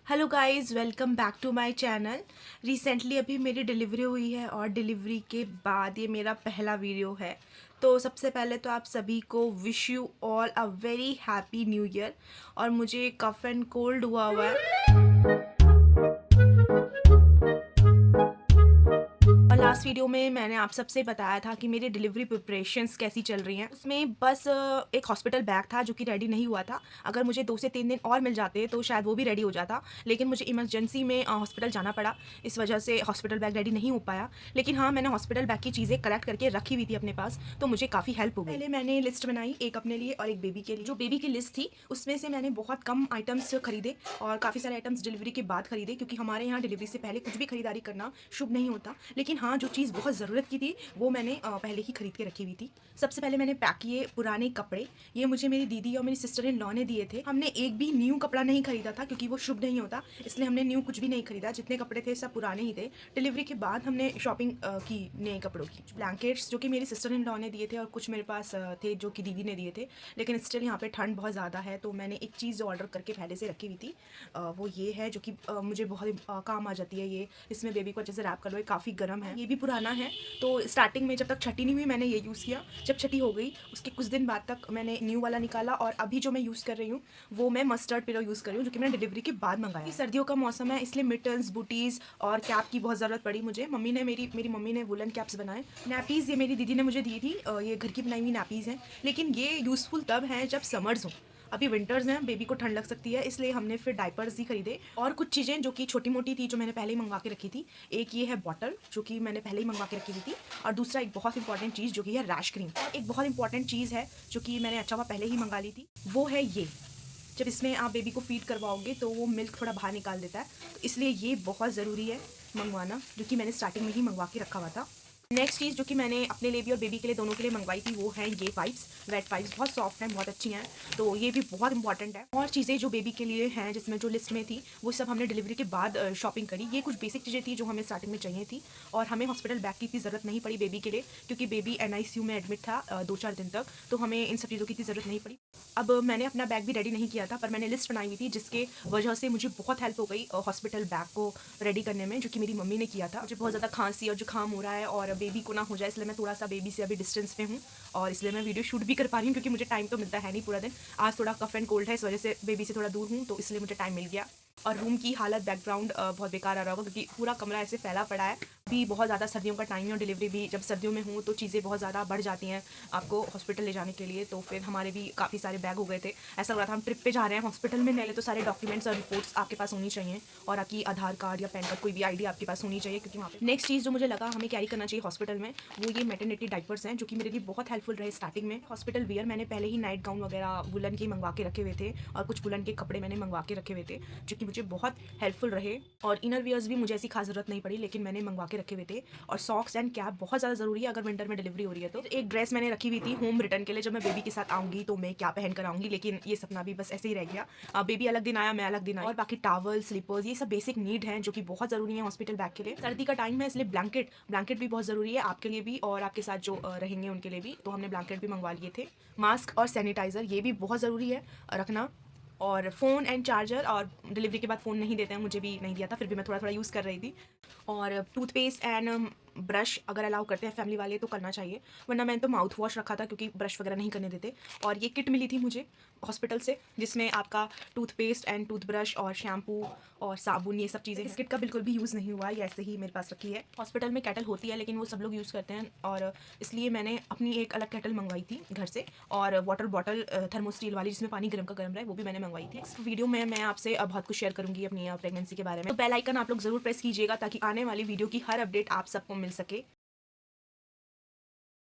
Hello guys, welcome back to my channel. Recently अभी मेरी delivery हुई है और डिलीवरी के बाद ये मेरा पहला वीडियो है। तो सबसे पहले तो आप सभी को wish you all a very happy new year. और मुझे कफ एंड कोल्ड हुआ है। और लास्ट वीडियो में मैंने आप सबसे बताया था कि मेरी डिलीवरी प्रिपरेशंस कैसी चल रही हैं। उसमें बस एक हॉस्पिटल बैग था जो कि रेडी नहीं हुआ था। अगर मुझे 2 से 3 दिन और मिल जाते तो शायद वो भी रेडी हो जाता, लेकिन मुझे इमरजेंसी में हॉस्पिटल जाना पड़ा। इस वजह से हॉस्पिटल बैग रेडी नहीं हो पाया। लेकिन हाँ, मैंने हॉस्पिटल बैग की चीज़ें कलेक्ट करके रखी हुई थी अपने पास, तो मुझे काफ़ी हेल्प हो गई। पहले मैंने लिस्ट बनाई, एक अपने लिए और एक बेबी के लिए। जो बेबी की लिस्ट थी उसमें से मैंने बहुत कम आइटम्स खरीदे और काफ़ी सारे आइटम्स डिलीवरी के बाद खरीदे, क्योंकि हमारे यहाँ डिलीवरी से पहले कुछ भी खरीदारी करना शुभ नहीं होता। लेकिन हाँ, जो चीज़ बहुत ज़रूरत की थी वो मैंने पहले ही खरीद के रखी हुई थी। सबसे पहले मैंने पैक किए पुराने कपड़े। ये मुझे मेरी दीदी और मेरी सिस्टर इन लॉ ने दिए थे। हमने एक भी न्यू कपड़ा नहीं खरीदा था क्योंकि वो शुभ नहीं होता, इसलिए हमने न्यू कुछ भी नहीं खरीदा। जितने कपड़े थे सब पुराने ही थे। डिलीवरी के बाद हमने शॉपिंग की नए कपड़ों की। ब्लैंकेट्स जो कि मेरी सिस्टर इन लॉ ने दिए थे और कुछ मेरे पास थे जो कि दीदी ने दिए थे। लेकिन स्टिल यहाँ पे ठंड बहुत ज़्यादा है, तो मैंने एक चीज़ ऑर्डर करके पहले से रखी हुई थी। वो ये है जो कि मुझे बहुत काम आ जाती है। ये इसमें बेबी को अच्छे से रैप कर लो, ये काफ़ी गर्म है। ये भी पुराना है, तो स्टार्टिंग में जब तक छठी नहीं हुई मैंने ये यूज़ किया। जब छठी हो गई उसके कुछ दिन बाद तक मैंने न्यू वाला निकाला, और अभी जो मैं यूज़ कर रही हूँ वो मैं मस्टर्ड पिलो यूज़ कर रही हूँ, जो कि मैंने डिलीवरी के बाद मंगाया। सर्दियों का मौसम है, इसलिए मिटन्स, बूटीज़ और कैप की बहुत ज़रूरत पड़ी मुझे। मेरी मम्मी ने वुलन कैप्स बनाए। नैपीज़ ये मेरी दीदी ने मुझे दी थी। ये घर की बनाई हुई नैपीज़ हैं, लेकिन ये यूज़फुल तब हैं जब समर्स हों। अभी विंटर्स हैं, बेबी को ठंड लग सकती है, इसलिए हमने फिर डायपर्स ही खरीदे। और कुछ चीज़ें जो कि छोटी मोटी थी जो मैंने पहले ही मंगवा के रखी थी। एक ये है बॉटल जो कि मैंने पहले ही मंगवा के रखी हुई थी, और दूसरा एक बहुत इंपॉर्टेंट चीज़ जो कि है रैश क्रीम। और एक बहुत इंपॉर्टेंट चीज़ है जो कि मैंने अच्छा हुआ पहले ही मंगा ली थी, वो है ये। जब इसमें आप बेबी को फीड करवाओगे तो वो मिल्क थोड़ा बाहर निकाल देता है, तो इसलिए ये बहुत ज़रूरी है मंगवाना, जो कि मैंने स्टार्टिंग में ही मंगवा के रखा हुआ था। नेक्स्ट चीज़ जो कि मैंने अपने लिए भी और बेबी के लिए दोनों के लिए मंगवाई थी वो है ये वाइप्स। वेट वाइप्स बहुत सॉफ्ट हैं, बहुत अच्छी हैं, तो ये भी बहुत इंपॉर्टेंट है। और चीज़ें जो बेबी के लिए हैं जिसमें जो लिस्ट में थी वो सब हमने डिलीवरी के बाद शॉपिंग करी। ये कुछ बेसिक चीज़ें थी जो हमें स्टार्टिंग में चाहिए थी, और हमें हॉस्पिटल बैग की इतनी ज़रूरत नहीं पड़ी बेबी के लिए, क्योंकि बेबी NICU में एडमिट था 2-4 दिन तक, तो हमें इन सब चीज़ों की इतनी ज़रूरत नहीं पड़ी। अब मैंने अपना बैग भी रेडी नहीं किया था, पर मैंने लिस्ट बनाई हुई थी, जिसके वजह से मुझे बहुत हेल्प हो गई हॉस्पिटल बैग को रेडी करने में, जो कि मेरी मम्मी ने किया था। मुझे बहुत ज़्यादा खांसी और जुकाम हो रहा है और बेबी को ना हो जाए, इसलिए मैं थोड़ा सा बेबी से अभी डिस्टेंस पे हूँ, और इसलिए मैं वीडियो शूट भी कर पा रही हूँ, क्योंकि मुझे टाइम तो मिलता है नहीं पूरा दिन। आज थोड़ा कफ एंड कोल्ड है, इस वजह से बेबी से थोड़ा दूर हूँ, तो इसलिए मुझे टाइम मिल गया। और रूम की हालत बैकग्राउंड बहुत बेकार आ रहा होगा, क्योंकि पूरा कमरा ऐसे फैला पड़ा है। भी बहुत ज़्यादा सर्दियों का टाइम है, और डिलीवरी भी जब सर्दियों में हूँ तो चीज़ें बहुत ज़्यादा बढ़ जाती हैं आपको हॉस्पिटल ले जाने के लिए। तो फिर हमारे भी काफ़ी सारे बैग हो गए थे। ऐसा लग रहा था हम ट्रिप पे जा रहे हैं हॉस्पिटल में। पहले तो सारे डॉक्यूमेंट्स और रिपोर्ट्स आपके पास होनी चाहिए, और आपकी आधार कार्ड या पैन कार्ड कोई भी ID आपके पास होनी चाहिए, क्योंकि वहाँ पे नेक्स्ट चीज़ जो मुझे लगा हमें कैरी करना चाहिए हॉस्पिटल में, वो ये मैटरनिटी डाइपर्स हैं, जो कि मेरे लिए बहुत हेल्पफुल रहे स्टार्टिंग में। हॉस्पिटल वियर मैंने पहले ही नाइट गाउन वगैरह वुलन के मंगवा के रखे हुए थे, और कुछ वुलन के कपड़े मैंने मंगवा के रखे हुए थे, जो कि मुझे बहुत हेल्पफुल रहे। और इनर वियर्स भी मुझे ऐसी खास ज़रूरत नहीं पड़ी, लेकिन मैंने मंगवा के रखे हुए थे। और सॉक्स एंड कैप बहुत ज़्यादा ज़रूरी है अगर विंटर में डिलीवरी हो रही है तो। एक ड्रेस मैंने रखी हुई थी होम रिटर्न के लिए, जब मैं बेबी के साथ आऊँगी तो मैं क्या पहन कर आऊँगी, लेकिन ये सपना भी बस ऐसे ही रह गया। बेबी अलग दिन आया, मैं अलग दिन आई। और बाकी टावल, स्लीपर्स, ये सब बेसिक नीड हैं जो कि बहुत ज़रूरी है हॉस्पिटल बैग के लिए। सर्दी का टाइम है, इसलिए ब्लैंकेट भी बहुत ज़रूरी है आपके लिए भी, और आपके साथ जो रहेंगे उनके लिए भी, तो हमने ब्लैंकेट भी मंगवा लिए थे। मास्क और सैनिटाइज़र ये भी बहुत ज़रूरी है रखना। और फ़ोन एंड चार्जर, और डिलीवरी के बाद फ़ोन नहीं देते हैं, मुझे भी नहीं दिया था, फिर भी मैं थोड़ा थोड़ा यूज़ कर रही थी। और टूथपेस्ट एंड ब्रश अगर अलाउ करते हैं फैमिली वाले तो करना चाहिए, वरना मैंने तो माउथ वॉश रखा था क्योंकि ब्रश वगैरह नहीं करने देते। और ये किट मिली थी मुझे हॉस्पिटल से, जिसमें आपका टूथपेस्ट एंड टूथब्रश और शैम्पू और साबुन, ये सब चीज़ें। इस किट का बिल्कुल भी यूज़ नहीं हुआ, ये ऐसे ही मेरे पास रखी है। हॉस्पिटल में केटल होती है, लेकिन वो सब लोग यूज़ करते हैं, और इसलिए मैंने अपनी एक अलग केटल मंगवाई थी घर से। और वाटर बॉटल थर्मोस्टील वाली, जिसमें पानी गर्म का गर्म रहे, वो भी मैंने मंगवाई थी। इस वीडियो में मैं आपसे बहुत कुछ शेयर करूंगी अपनी प्रेगनेंसी के बारे में, तो बेल आइकन आप लोग ज़रूर प्रेस कीजिएगा, ताकि आने वाली वीडियो की हर अपडेट आप सबको मिल सके।